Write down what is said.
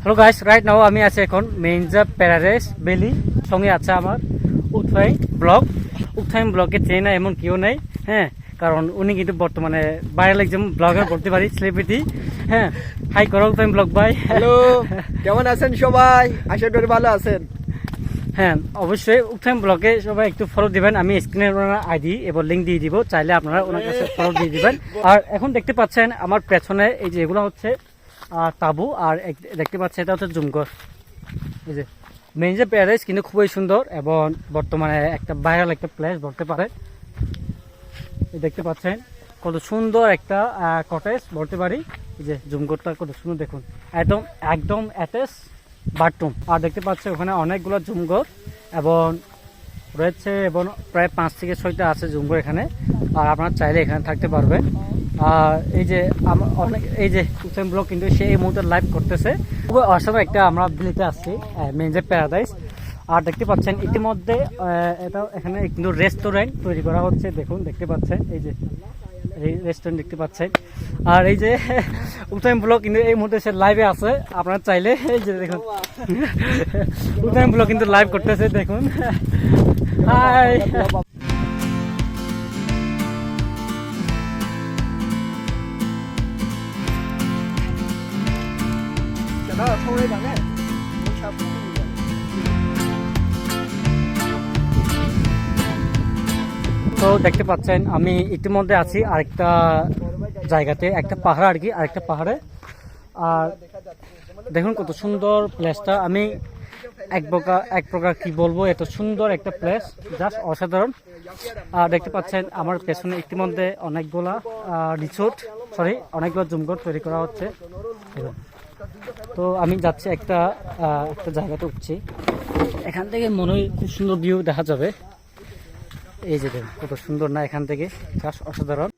Hello guys, right now আমি আছি এখন মেইনজা প্যারাডাইস বেলি। সঙ্গে আছে আমার উৎফাইম ব্লগে চেয়ে না এমন কেউ নেই, হ্যাঁ, কারণ উনি কিন্তু বর্তমানে ভাইরাল একজন ব্লগার বলতে পারি, সেলিব্রিটি। হ্যাঁ, হাই করো উৎফাইম ব্লগ ভাই। হ্যালো, কেমন আছেন সবাই? আশা করি ভালো আছেন। হ্যাঁ, অবশ্যই উৎফাইম ব্লগে সবাই একটু ফলো দিবেন। আমি স্ক্রিনে ওনার আইডি এবং লিঙ্ক দিয়ে দিব, চাইলে আপনারা ওনার কাছে ফলো দিয়ে দিবেন। আর এখন দেখতে পাচ্ছেন আমার পেছনে এই যে এগুলো হচ্ছে তাবু, আর দেখতে পাচ্ছেন এটা হচ্ছে জুমঘর। এই যে মেইনজা প্যারাডাইস কিন্তু খুবই সুন্দর এবং বর্তমানে একটা ভাইরাল একটা প্লেস বলতে পারে। দেখতে পাচ্ছেন কত সুন্দর একটা কটেজ বলতে পারি। এই যে জুমঘরটা কত সুন্দর দেখুন, একদম একদম অ্যাটাচ বাথরুম। আর দেখতে পাচ্ছেন ওখানে অনেকগুলো জুমঘর এবং রয়েছে, এবং প্রায় 5 থেকে 6টা আছে জুমঘর এখানে। আর আপনারা চাইলে এখানে থাকতে পারবেন। আর এই যে অনেক এই যে উৎফাইম ব্লগ কিন্তু সে এই মুহূর্তে লাইভ করতেছে। খুবই অসাধারণ একটা আমরা বিলিতে আসছি মেইনজা প্যারাডাইস। আর দেখতে পাচ্ছেন ইতিমধ্যে এটা এখানে কিন্তু রেস্টুরেন্ট তৈরি করা হচ্ছে। দেখুন, দেখতে পাচ্ছেন এই যে রেস্টুরেন্ট দেখতে পাচ্ছেন। আর এই যে উৎফাইম ব্লগ কিন্তু এই মুহূর্তে সে লাইভে আছে, আপনারা চাইলে এই যে দেখুন উৎফাইম ব্লগ কিন্তু লাইভ করতেছে, দেখুন। হাই, তো দেখতে পাচ্ছেন আমি ইতিমধ্যে আছি আরেকটা জায়গাতে, একটা পাহাড় আর কি, আরেকটা পাহাড়ে। আর দেখুন কত সুন্দর প্লেসটা। আমি এক প্রকার কি বলবো, এত সুন্দর একটা প্লেস, জাস্ট অসাধারণ। আর দেখতে পাচ্ছেন আমার পেছনে ইতিমধ্যে অনেকগুলা অনেকগুলো জুমঘর তৈরি করা হচ্ছে। তো আমি যাচ্ছি একটা জায়গাতে উঠছি, এখান থেকে মনে হয় খুব সুন্দর ভিউ দেখা যাবে। এই যে দেখুন কত সুন্দর না, এখান থেকে জাস্ট অসাধারণ।